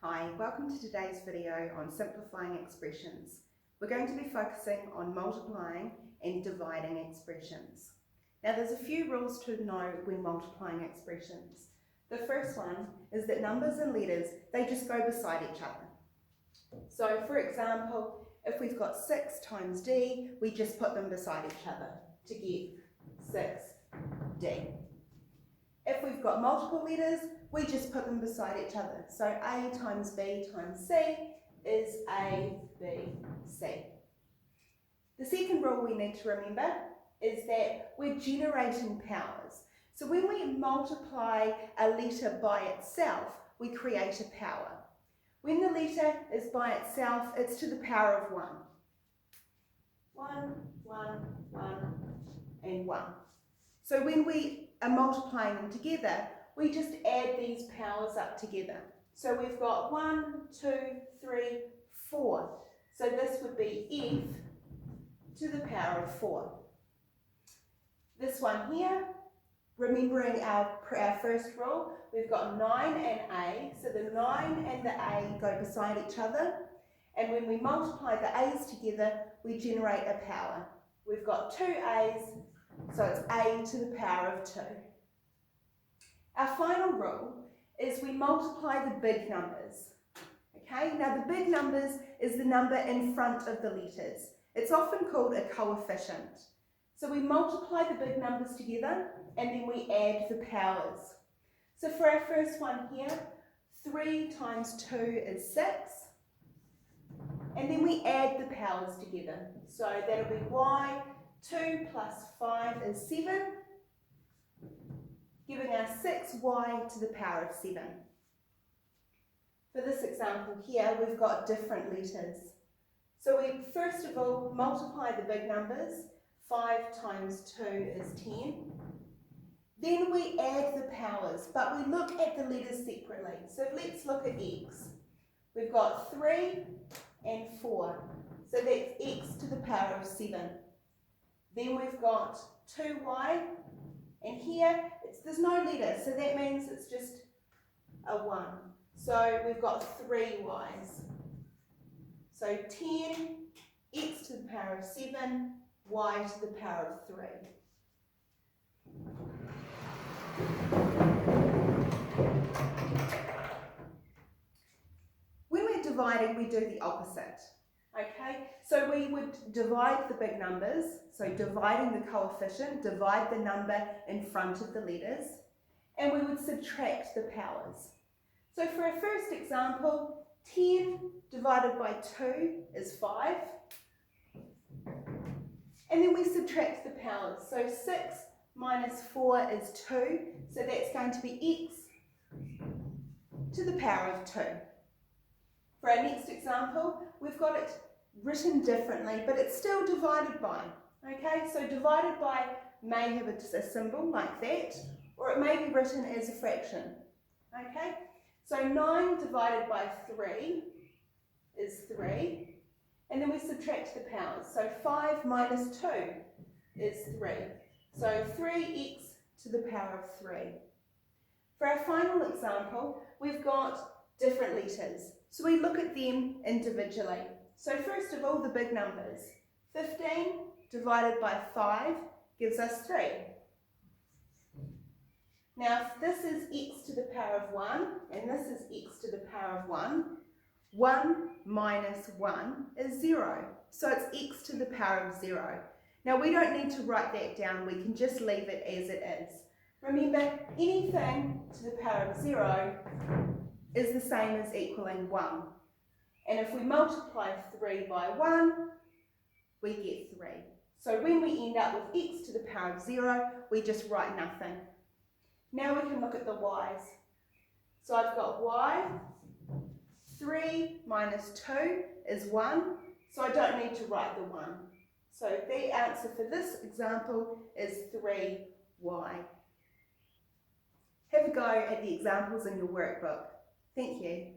Hi, welcome to today's video on simplifying expressions. We're going to be focusing on multiplying and dividing expressions. Now there's a few rules to know when multiplying expressions. The first one is that numbers and letters, they just go beside each other. So for example, if we've got 6 times d, we just put them beside each other to get 6d. If we've got multiple letters, we just put them beside each other. So A times B times C is A, B, C. The second rule we need to remember is that we're generating powers. So when we multiply a letter by itself, we create a power. When the letter is by itself, it's to the power of 1. 1, 1, 1, and 1. So when we are multiplying them together, we just add these powers up together. So we've got 1, 2, 3, 4. So this would be f to the power of 4. This one here, remembering our first rule, we've got 9 and a. So the 9 and the a go beside each other. And when we multiply the a's together, we generate a power. We've got 2 a's, so it's a to the power of 2. Our final rule is we multiply the big numbers. Okay, now the big numbers is the number in front of the letters. It's often called a coefficient. So we multiply the big numbers together and then we add the powers. So for our first one here, 3 times 2 is 6. And then we add the powers together. So that'll be y, 2 plus 5 is 7. Giving us 6y to the power of 7. For this example here, we've got different letters. So we first of all multiply the big numbers. 5 times 2 is 10. Then we add the powers, but we look at the letters separately. So let's look at x. We've got 3 and 4. So that's x to the power of 7. Then we've got 2y. And here, there's no letter, so that means it's just a 1. So we've got 3 y's. So 10, x to the power of 7, y to the power of 3. When we're dividing, we do the opposite. Okay, so we would divide the big numbers, so dividing the coefficient, divide the number in front of the letters, and we would subtract the powers. So for our first example, 10 divided by 2 is 5, and then we subtract the powers. So 6 minus 4 is 2, so that's going to be x to the power of 2. For our next example, we've got it written differently, but it's still divided by. Okay, so divided by may have a symbol like that, or it may be written as a fraction. Okay, so 9 divided by 3 is 3, and then we subtract the powers. So 5 minus 2 is 3. So 3x to the power of 3. For our final example, we've got different letters. So we look at them individually. So first of all, the big numbers. 15 divided by 5 gives us 3. Now if this is x to the power of 1 and this is x to the power of 1, 1 minus 1 is 0. So it's x to the power of 0. Now we don't need to write that down, we can just leave it as it is. Remember, anything to the power of 0 is the same as equaling 1. And if we multiply 3 by 1, we get 3. So when we end up with x to the power of 0, we just write nothing. Now we can look at the y's. So I've got y, 3 minus 2 is 1, so I don't need to write the 1. So the answer for this example is 3y. Have a go at the examples in your workbook. Thank you.